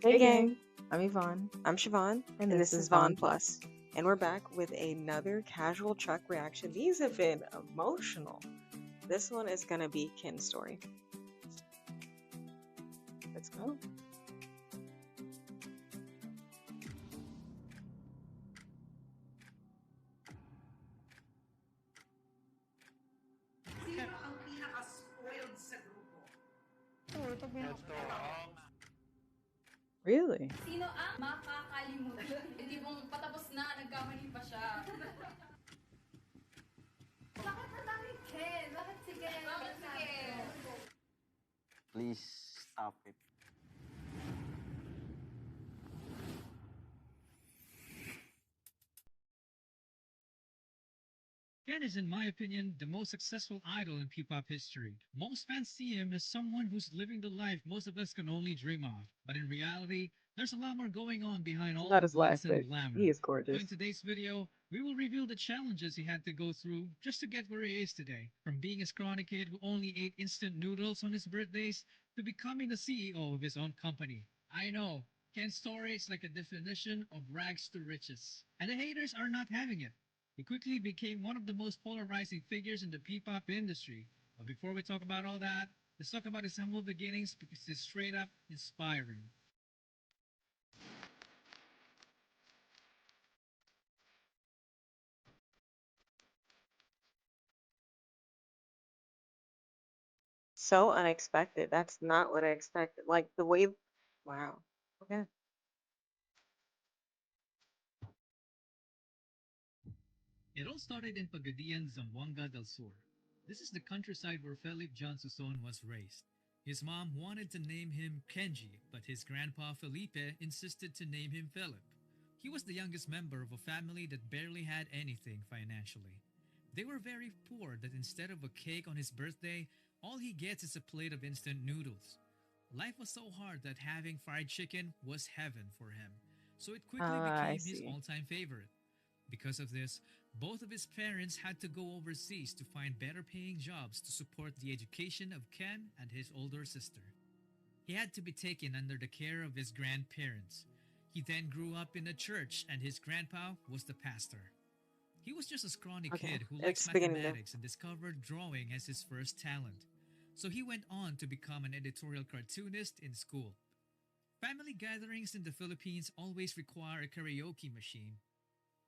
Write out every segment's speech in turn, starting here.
Hey gang, I'm Yvonne. I'm Shayvonne, And this is Vonne Plus. And we're back with another Cashual Chuck reaction. These have been emotional. This one is going to be Ken's story. Let's go. Sino ang pinaka-spoiled sa grupo? Really? Sino ang makakalimutan? Hindi mong patapos na, nagkamali pa siya. Bakit naman Ken? Bakit si Ken? Bakit si Ken? Please stop it. Ken is, in my opinion, the most successful idol in P-pop history. Most fans see him as someone who's living the life most of us can only dream of. But in reality, there's a lot more going on behind all Not the his life, glitz and but glamour. he is So gorgeous. in today's video, we will reveal the challenges he had to go through just to get where he is today. From being a scrawny kid who only ate instant noodles on his birthdays to becoming the CEO of his own company. I know, Ken's story is like a definition of rags to riches. And the haters are not having it. He quickly became one of the most polarizing figures in the P-pop industry. But before we talk about all that, let's talk about his humble beginnings because it's straight up inspiring. So unexpected. That's not what I expected. Like the way, wow. Okay. It all started in Pagadian, Zamboanga del Sur. This is the countryside where Felipe John Suson was raised. His mom wanted to name him Kenji, but his grandpa Felipe insisted to name him Philip. He was the youngest member of a family that barely had anything financially. They were very poor that instead of a cake on his birthday, all he gets is a plate of instant noodles. Life was so hard that having fried chicken was heaven for him, so it quickly I became his see. all-time favorite. Because of this, both of his parents had to go overseas to find better paying jobs to support the education of Ken and his older sister. He had to be taken under the care of his grandparents. He then grew up in a church and his grandpa was the pastor. He was just a scrawny Okay, kid who it's likes beginning to- mathematics and discovered drawing as his first talent. So he went on to become an editorial cartoonist in school. Family gatherings in the Philippines always require a karaoke machine,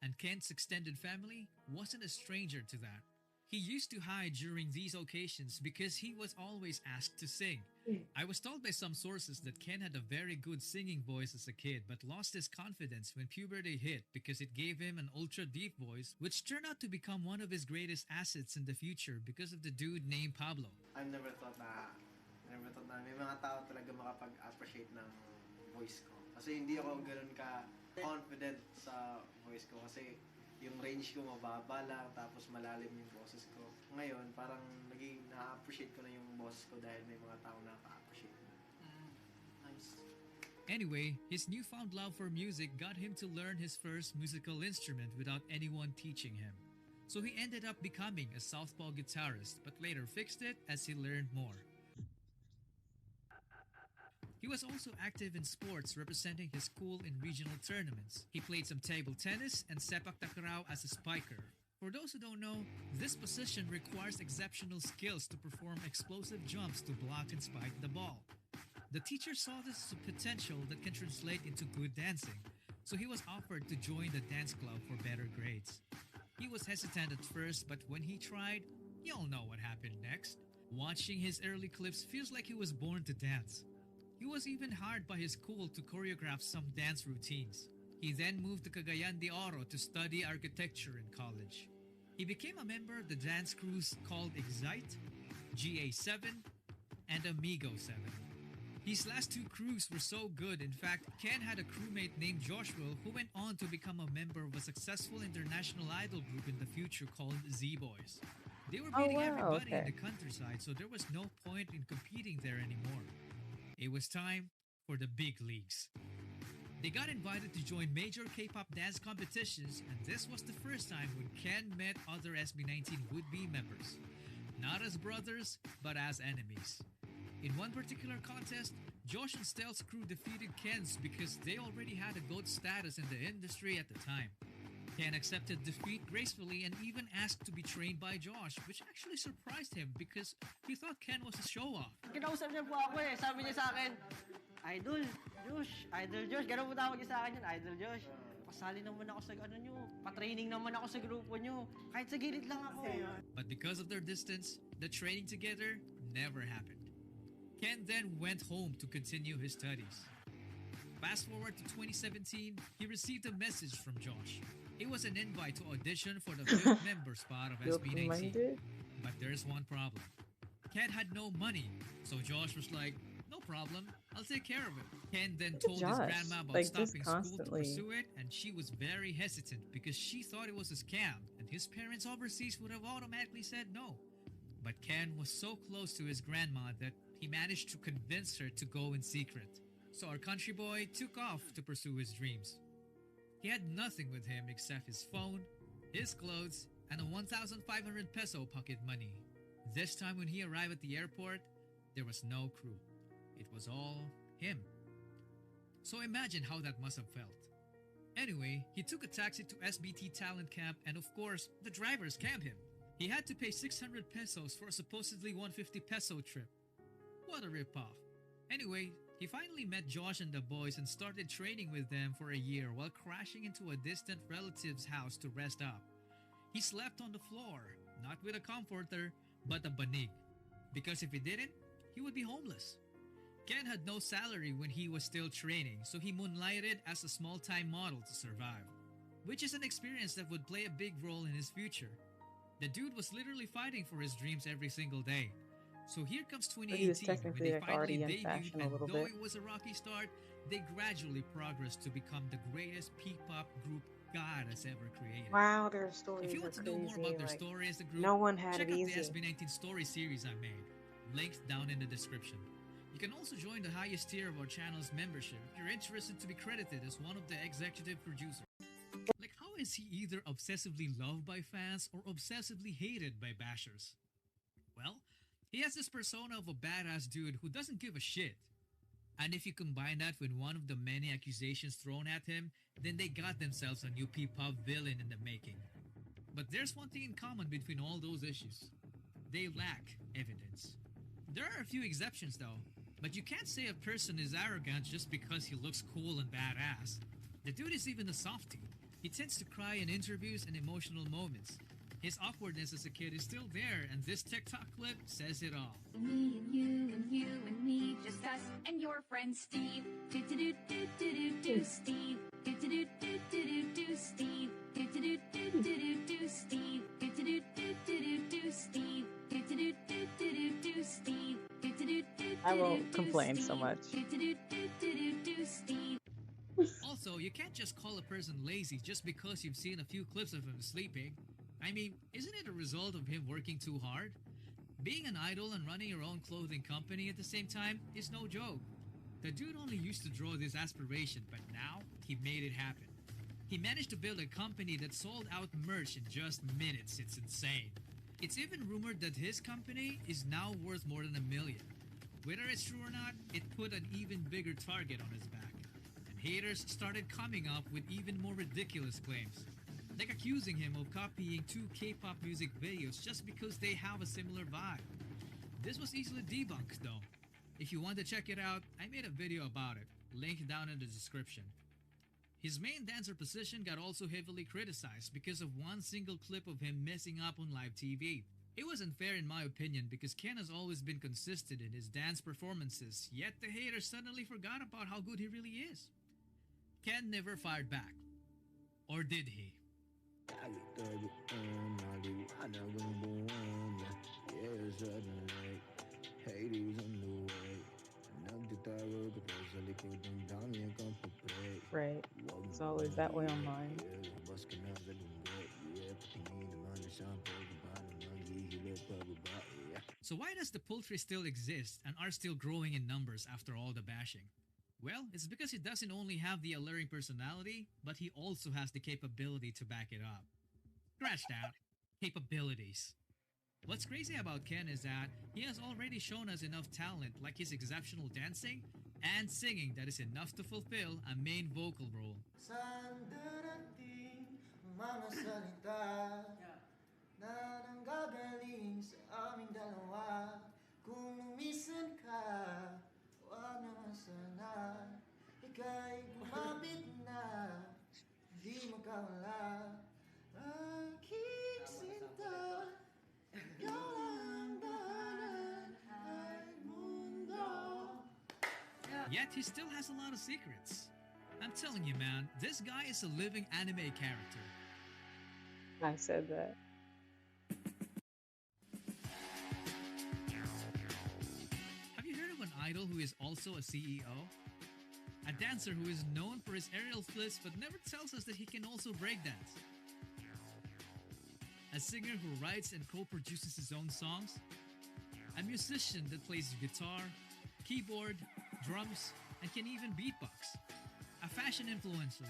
and Kent's extended family wasn't a stranger to that. He used to hide during these occasions because he was always asked to sing. I was told by some sources that Ken had a very good singing voice as a kid but lost his confidence when puberty hit because it gave him an ultra deep voice which turned out to become one of his greatest assets in the future because of the dude named Pablo. I never thought na may mga tao talaga makapag-appreciate ng voice ko. Kasi hindi ako ganoon ka confident sa voice ko kasi yung range ko mababa lang tapos malalim yung boses ko. Ngayon, parang naging na-appreciate ko na yung boses ko dahil may mga tao na ka-appreciate. Nice. Anyway, his newfound love for music got him to learn his first musical instrument without anyone teaching him. So he ended up becoming a southpaw guitarist, but later fixed it as he learned more. He was also active in sports, representing his school in regional tournaments. He played some table tennis and sepak takraw as a spiker. For those who don't know, this position requires exceptional skills to perform explosive jumps to block and spike the ball. The teacher saw this as a potential that can translate into good dancing, so he was offered to join the dance club for better grades. He was hesitant at first, but when he tried, you'll know what happened next. Watching his early clips feels like he was born to dance. He was even hired by his school to choreograph some dance routines. He then moved to Cagayan de Oro to study architecture in college. He became a member of the dance crews called Excite, GA7, and Amigo 7. These last two crews were so good, in fact, Ken had a crewmate named Joshua who went on to become a member of a successful international idol group in the future called Z-Boys. They were beating everybody in the countryside, so there was no point in competing there anymore. It was time for the big leagues. They got invited to join major K-pop dance competitions, and this was the first time when Ken met other SB19 would-be members. Not as brothers, but as enemies. In one particular contest, Josh and Stell's crew defeated Ken's because they already had a GOAT status in the industry at the time. Ken accepted defeat gracefully and even asked to be trained by Josh, which actually surprised him because he thought Ken was a show-off. Kinausap niya po ako eh. Sabi niya sa akin, Idol Josh. Ganun po tawag niya sa akin yun, Idol Josh. Pasali naman ako sa ano nyo. Pa-training naman ako sa grupo nyo. Kahit sa gilid lang ako. But because of their distance, the training together never happened. Ken then went home to continue his studies. Fast forward to 2017, he received a message from Josh. It was an invite to audition for the fifth member spot of SB19. But there's one problem. Ken had no money, so Josh was like, no problem, I'll take care of it. Ken then told his grandma about stopping school to pursue it, and she was very hesitant because she thought it was a scam, and his parents overseas would have automatically said no. But Ken was so close to his grandma that he managed to convince her to go in secret. So our country boy took off to pursue his dreams. He had nothing with him except his phone, his clothes, and a 1,500 peso pocket money. This time when he arrived at the airport, there was no crew. It was all him. So imagine how that must have felt. Anyway, he took a taxi to SBT Talent Camp, and of course, the drivers scammed him. He had to pay 600 pesos for a supposedly 150 peso trip. What a ripoff. Anyway, he finally met Josh and the boys and started training with them for a year while crashing into a distant relative's house to rest up. He slept on the floor, not with a comforter, but a banig. Because if he didn't, he would be homeless. Ken had no salary when he was still training, so he moonlighted as a small-time model to survive, which is an experience that would play a big role in his future. The dude was literally fighting for his dreams every single day. So here comes 2018, when they finally debuted, and though it was a rocky start, they gradually progressed to become the greatest P-pop group God has ever created. Wow, their stories If you want to know more about their story as a group, no one had check it out easy. the SB19 story series I made, linked down in the description. You can also join the highest tier of our channel's membership if you're interested to be credited as one of the executive producers. Like, how is he either obsessively loved by fans or obsessively hated by bashers? Well, he has this persona of a badass dude who doesn't give a shit. And if you combine that with one of the many accusations thrown at him, then they got themselves a new P-pop villain in the making. But there's one thing in common between all those issues. They lack evidence. There are a few exceptions though, but you can't say a person is arrogant just because he looks cool and badass. The dude is even a softie. He tends to cry in interviews and emotional moments. His awkwardness as a kid is still there, and this TikTok clip says it all. Me and you and me, just us and your friend Steve. Do do do do do do do Steve. Do do do do do do do Steve. Do do do do do do do Steve. Do do do do do do do Steve. Do do do do do do do Steve. Do do do do. I won't complain so much. Do do do do do do Steve. Also, you can't just call a person lazy just because you've seen a few clips of him sleeping. I mean, isn't it a result of him working too hard? Being an idol and running your own clothing company at the same time is no joke. The dude only used to draw this aspiration, but now he made it happen. He managed to build a company that sold out merch in just minutes. It's insane. It's even rumored that his company is now worth more than $1 million. Whether it's true or not, it put an even bigger target on his back. And haters started coming up with even more ridiculous claims, like accusing him of copying 2 K-pop music videos just because they have a similar vibe. This was easily debunked though. If you want to check it out, I made a video about it, linked down in the description. His main dancer position got also heavily criticized because of one single clip of him messing up on live TV. It was unfair in my opinion because Ken has always been consistent in his dance performances, yet the haters suddenly forgot about how good he really is. Ken never fired back. Or did he? Right. It's always that way online. So why does the poultry still exist and are still growing in numbers after all the bashing? Well, it's because he doesn't only have the alluring personality, but he also has the capability to back it up. Scratch that. Capabilities. What's crazy about Ken is that he has already shown us enough talent like his exceptional dancing and singing that is enough to fulfill a main vocal role. Saan darating ang mga salita na nanggagaling sa aming dalawa? Kung lumisan ka, wag naman sana ika'y gumapit na, di magkawala. Aking sinta, ikaw lang dahanan ay mundo. Yet he still has a lot of secrets. I'm telling you, man, this guy is a living anime character. I said that. Have you heard of an idol who is also a CEO? A dancer who is known for his aerial flips but never tells us that he can also breakdance. A singer who writes and co-produces his own songs. A musician that plays guitar, keyboard, drums, and can even beatbox. A fashion influencer.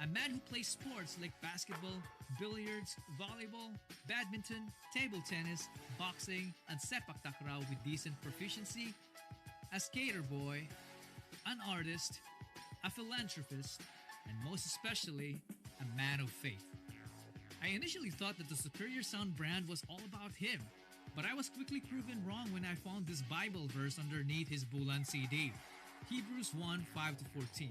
A man who plays sports like basketball, billiards, volleyball, badminton, table tennis, boxing, and sepak takraw with decent proficiency. A skater boy, an artist, a philanthropist, and most especially, a man of faith. I initially thought that the Superior Sound brand was all about him, but I was quickly proven wrong when I found this Bible verse underneath his Bulan CD, Hebrews 1:5-14.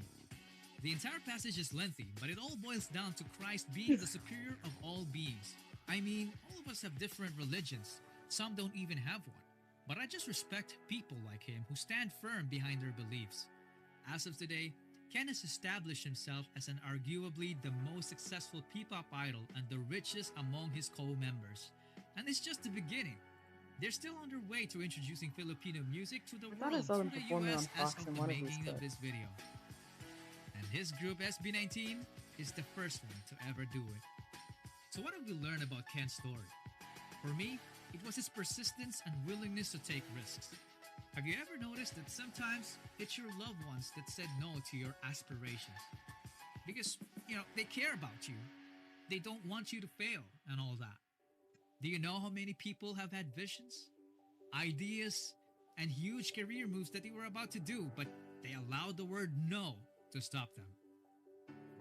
The entire passage is lengthy, but it all boils down to Christ being the superior of all beings. I mean, all of us have different religions. Some don't even have one. But I just respect people like him who stand firm behind their beliefs. As of today, Ken has established himself as an arguably the most successful P-pop idol and the richest among his co-members. And it's just the beginning. They're still on their way to introducing Filipino music to the thought I world saw them through the performing US on as Fox of in the one of his making of clips. this video. And his group SB19 is the first one to ever do it. So what have we learned about Ken's story? For me, it was his persistence and willingness to take risks. Have you ever noticed that sometimes it's your loved ones that said no to your aspirations? Because, they care about you. They don't want you to fail and all that. Do you know how many people have had visions, ideas, and huge career moves that they were about to do, but they allowed the word no to stop them?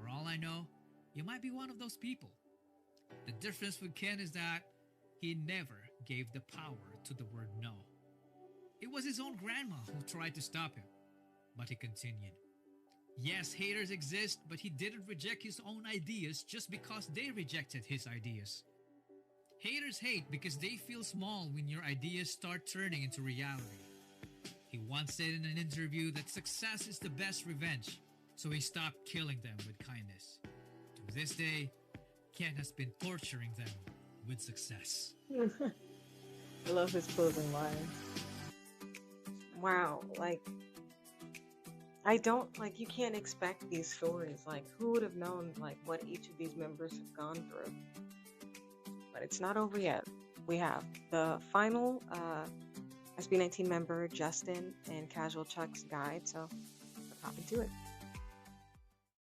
For all I know, you might be one of those people. The difference with Ken is that he never gave the power to the word no. It was his own grandma who tried to stop him, but he continued. Yes, haters exist, but he didn't reject his own ideas just because they rejected his ideas. Haters hate because they feel small when your ideas start turning into reality. He once said in an interview that success is the best revenge, so he stopped killing them with kindness. To this day, Ken has been torturing them with success. I love his closing lines. Wow, you can't expect these stories. Who would have known, what each of these members have gone through? But it's not over yet. We have the final SB19 member, Justin, and Cashual Chuck's guide, so let's hop into it.